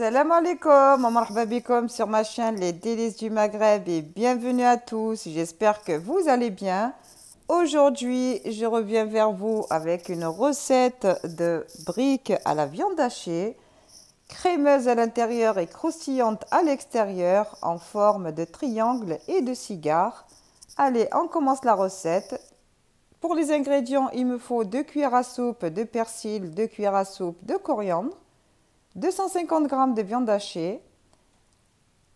Salam alaikum, wa marhaba bikoum sur ma chaîne Les Délices du Maghreb et bienvenue à tous. J'espère que vous allez bien. Aujourd'hui, je reviens vers vous avec une recette de briques à la viande hachée, crémeuse à l'intérieur et croustillante à l'extérieur en forme de triangle et de cigare. Allez, on commence la recette. Pour les ingrédients, il me faut 2 cuillères à soupe de persil, 2 cuillères à soupe de coriandre, 250 g de viande hachée,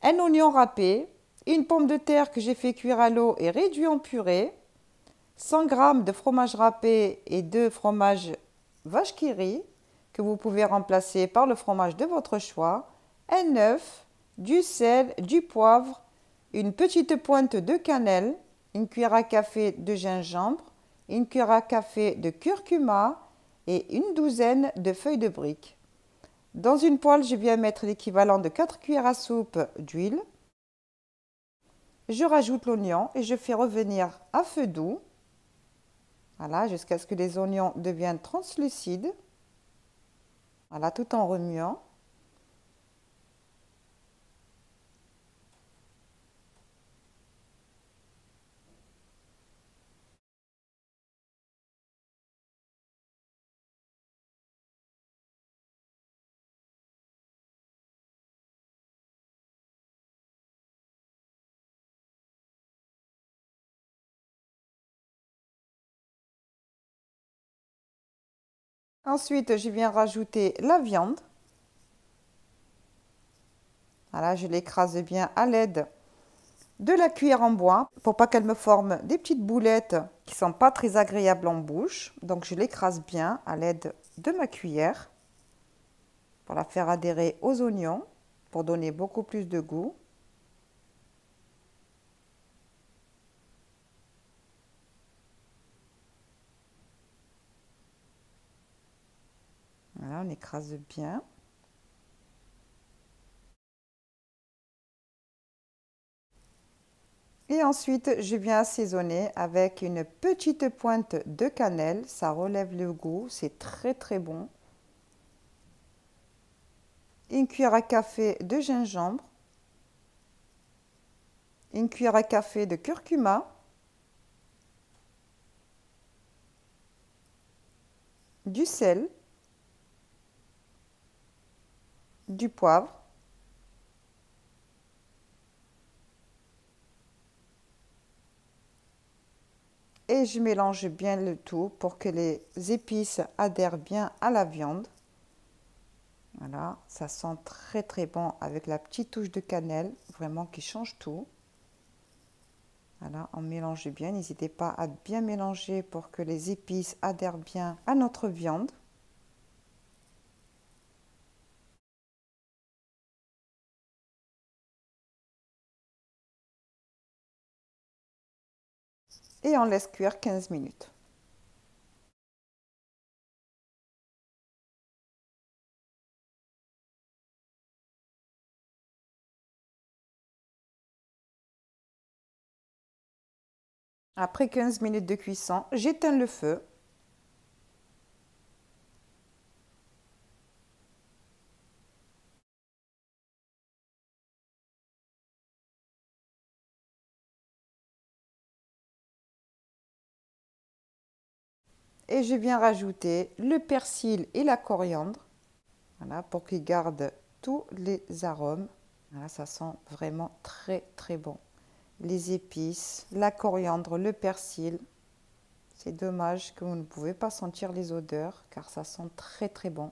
un oignon râpé, une pomme de terre que j'ai fait cuire à l'eau et réduit en purée, 100 g de fromage râpé et 2 fromages vache qui rit que vous pouvez remplacer par le fromage de votre choix, un œuf, du sel, du poivre, une petite pointe de cannelle, une cuillère à café de gingembre, une cuillère à café de curcuma et une douzaine de feuilles de briques. Dans une poêle, je viens mettre l'équivalent de 4 cuillères à soupe d'huile. Je rajoute l'oignon et je fais revenir à feu doux. Voilà, jusqu'à ce que les oignons deviennent translucides. Voilà, tout en remuant. Ensuite, je viens rajouter la viande. Voilà, je l'écrase bien à l'aide de la cuillère en bois pour pas qu'elle me forme des petites boulettes qui sont pas très agréables en bouche. Donc, je l'écrase bien à l'aide de ma cuillère pour la faire adhérer aux oignons pour donner beaucoup plus de goût. Voilà, on écrase bien. Et ensuite, je viens assaisonner avec une petite pointe de cannelle. Ça relève le goût, c'est très très bon. Une cuillère à café de gingembre. Une cuillère à café de curcuma. Du sel. Du poivre. Et je mélange bien le tout pour que les épices adhèrent bien à la viande. Voilà, ça sent très très bon avec la petite touche de cannelle, vraiment qui change tout. Voilà, on mélange bien. N'hésitez pas à bien mélanger pour que les épices adhèrent bien à notre viande. Et on laisse cuire 15 minutes. Après 15 minutes de cuisson, j'éteins le feu. Et je viens rajouter le persil et la coriandre. Voilà, pour qu'ils gardent tous les arômes. Voilà, ça sent vraiment très très bon. Les épices, la coriandre, le persil. C'est dommage que vous ne pouvez pas sentir les odeurs car ça sent très très bon.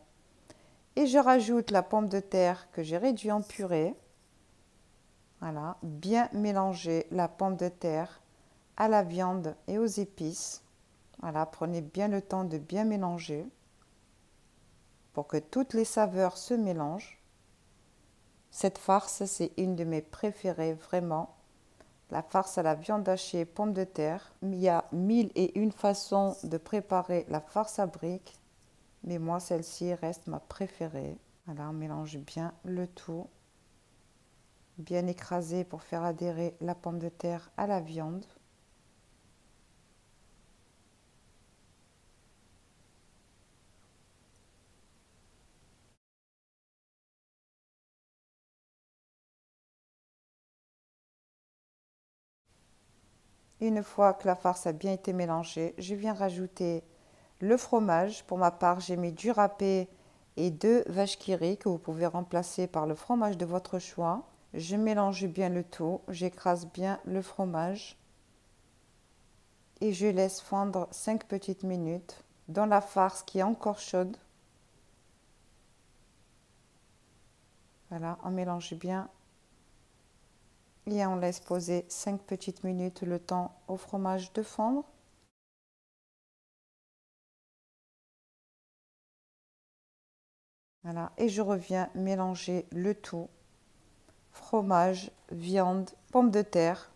Et je rajoute la pomme de terre que j'ai réduite en purée. Voilà, bien mélanger la pomme de terre à la viande et aux épices. Voilà, prenez bien le temps de bien mélanger pour que toutes les saveurs se mélangent. Cette farce, c'est une de mes préférées, vraiment. La farce à la viande hachée, pomme de terre. Il y a 1001 façons de préparer la farce à briques, mais moi, celle-ci reste ma préférée. Voilà, on mélange bien le tout. Bien écrasé pour faire adhérer la pomme de terre à la viande. Une fois que la farce a bien été mélangée, je viens rajouter le fromage. Pour ma part, j'ai mis du râpé et 2 vaches qui rient que vous pouvez remplacer par le fromage de votre choix. Je mélange bien le tout, j'écrase bien le fromage et je laisse fondre 5 petites minutes dans la farce qui est encore chaude. Voilà, on mélange bien et on laisse poser 5 petites minutes le temps au fromage de fondre. Voilà, et je reviens mélanger le tout. Fromage, viande, pommes de terre.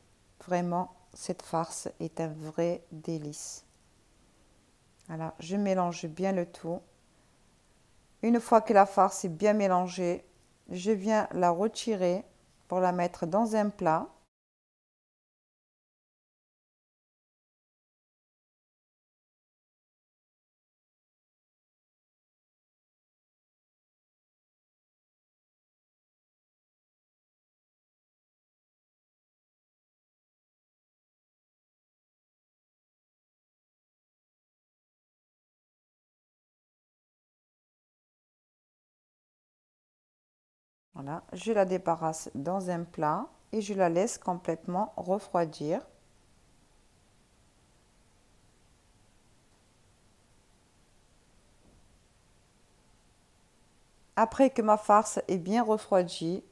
Vraiment, cette farce est un vrai délice. Voilà, je mélange bien le tout. Une fois que la farce est bien mélangée, je viens la retirer pour la mettre dans un plat. Voilà, je la débarrasse dans un plat et je la laisse complètement refroidir. Après que ma farce est bien refroidie,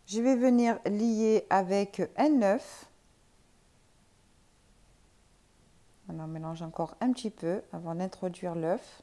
je vais venir lier avec un œuf. On mélange encore un petit peu avant d'introduire l'œuf.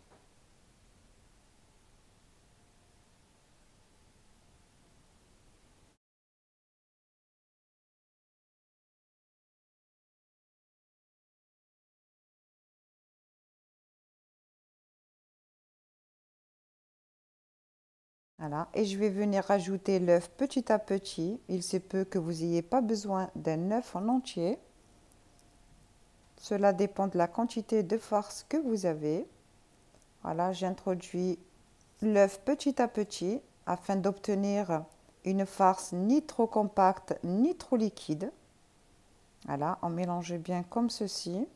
Voilà, et je vais venir rajouter l'œuf petit à petit. Il se peut que vous n'ayez pas besoin d'un œuf en entier. Cela dépend de la quantité de farce que vous avez. Voilà, j'introduis l'œuf petit à petit afin d'obtenir une farce ni trop compacte ni trop liquide. Voilà, on mélange bien comme ceci.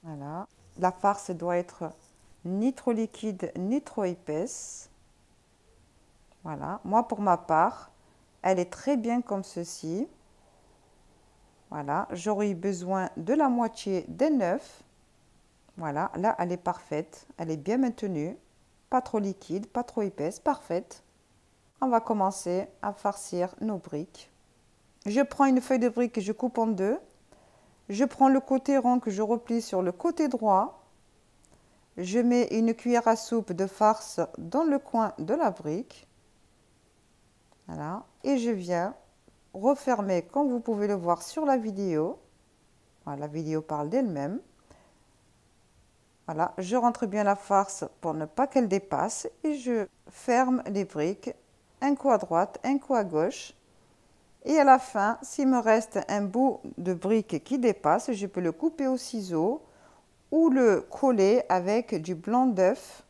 Voilà, la farce doit être ni trop liquide ni trop épaisse. Voilà, moi pour ma part, elle est très bien comme ceci. Voilà, j'aurais eu besoin de la moitié d'un œuf. Voilà, là elle est parfaite, elle est bien maintenue, pas trop liquide, pas trop épaisse, parfaite. On va commencer à farcir nos briques. Je prends une feuille de brique que je coupe en deux. Je prends le côté rond que je replie sur le côté droit. Je mets une cuillère à soupe de farce dans le coin de la brique. Voilà, et je viens refermer comme vous pouvez le voir sur la vidéo. Voilà, la vidéo parle d'elle-même. Voilà, je rentre bien la farce pour ne pas qu'elle dépasse et je ferme les briques, un coup à droite, un coup à gauche. Et à la fin, s'il me reste un bout de brique qui dépasse, je peux le couper au ciseau ou le coller avec du blanc d'œuf.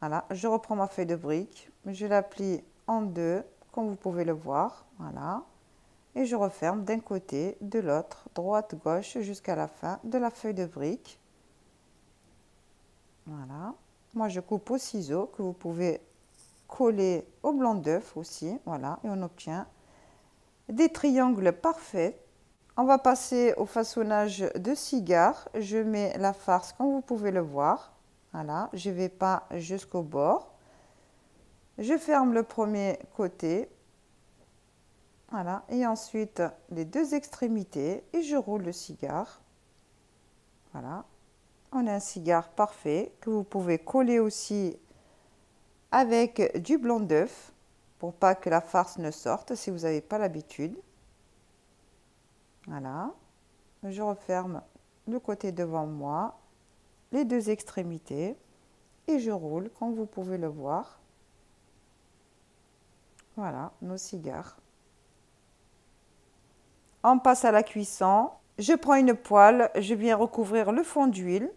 Voilà, je reprends ma feuille de brique, je la plie en deux, comme vous pouvez le voir. Voilà. Et je referme d'un côté, de l'autre, droite, gauche, jusqu'à la fin de la feuille de brique. Voilà. Moi, je coupe au ciseau que vous pouvez coller au blanc d'œuf aussi. Voilà. Et on obtient des triangles parfaits. On va passer au façonnage de cigare. Je mets la farce comme vous pouvez le voir. Voilà. Je ne vais pas jusqu'au bord. Je ferme le premier côté. Voilà, et ensuite les deux extrémités et je roule le cigare. Voilà, on a un cigare parfait que vous pouvez coller aussi avec du blanc d'œuf pour pas que la farce ne sorte si vous n'avez pas l'habitude. Voilà, je referme le côté devant moi, les deux extrémités et je roule comme vous pouvez le voir. Voilà, nos cigares. On passe à la cuisson. Je prends une poêle, je viens recouvrir le fond d'huile.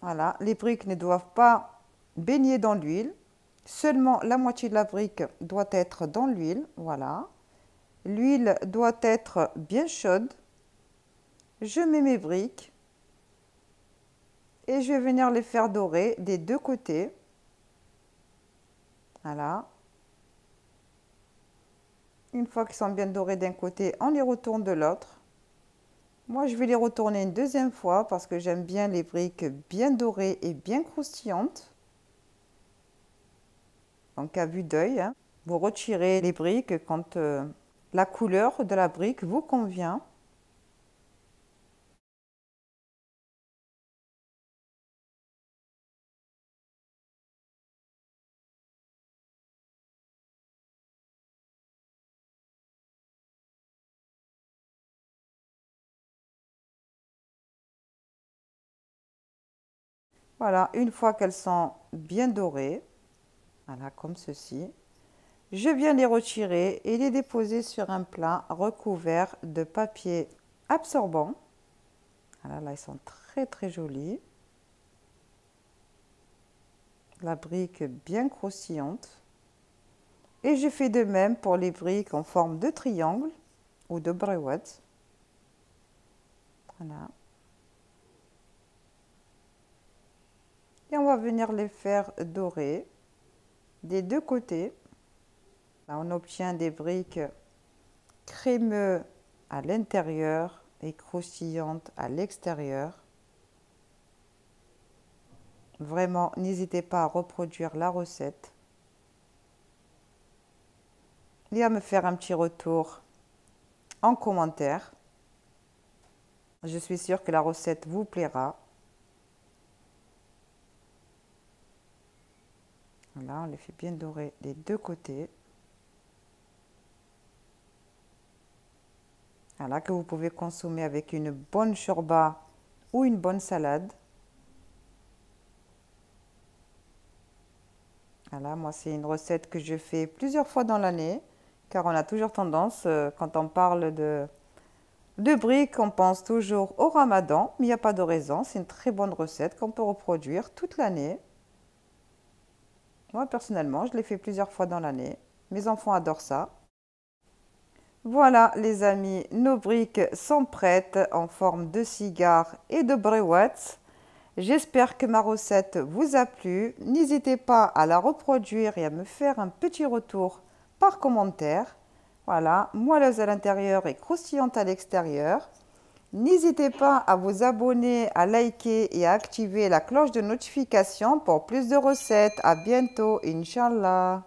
Voilà, les briques ne doivent pas baigner dans l'huile. Seulement la moitié de la brique doit être dans l'huile. Voilà. L'huile doit être bien chaude. Je mets mes briques et je vais venir les faire dorer des deux côtés. Voilà. Une fois qu'ils sont bien dorés d'un côté, on les retourne de l'autre. Moi, je vais les retourner une deuxième fois parce que j'aime bien les briques bien dorées et bien croustillantes. Donc, à vue d'œil, hein, vous retirez les briques quand la couleur de la brique vous convient. Voilà, une fois qu'elles sont bien dorées, voilà, comme ceci, je viens les retirer et les déposer sur un plat recouvert de papier absorbant. Voilà, là, ils sont très très jolis. La brique bien croustillante. Et je fais de même pour les briques en forme de triangle ou de brouette. Voilà. Et on va venir les faire dorer des deux côtés. Là, on obtient des briques crémeux à l'intérieur et croustillantes à l'extérieur. Vraiment, n'hésitez pas à reproduire la recette et à me faire un petit retour en commentaire. Je suis sûre que la recette vous plaira. Voilà, on les fait bien dorer des deux côtés. Voilà, que vous pouvez consommer avec une bonne shorba ou une bonne salade. Voilà, moi c'est une recette que je fais plusieurs fois dans l'année, car on a toujours tendance, quand on parle de briques, on pense toujours au Ramadan, mais il n'y a pas de raison, c'est une très bonne recette qu'on peut reproduire toute l'année. Moi personnellement, je l'ai fait plusieurs fois dans l'année, mes enfants adorent ça. Voilà les amis, nos briques sont prêtes en forme de cigare et de brouette. J'espère que ma recette vous a plu. N'hésitez pas à la reproduire et à me faire un petit retour par commentaire. Voilà, moelleuse à l'intérieur et croustillante à l'extérieur. N'hésitez pas à vous abonner, à liker et à activer la cloche de notification pour plus de recettes. À bientôt, Inch'Allah.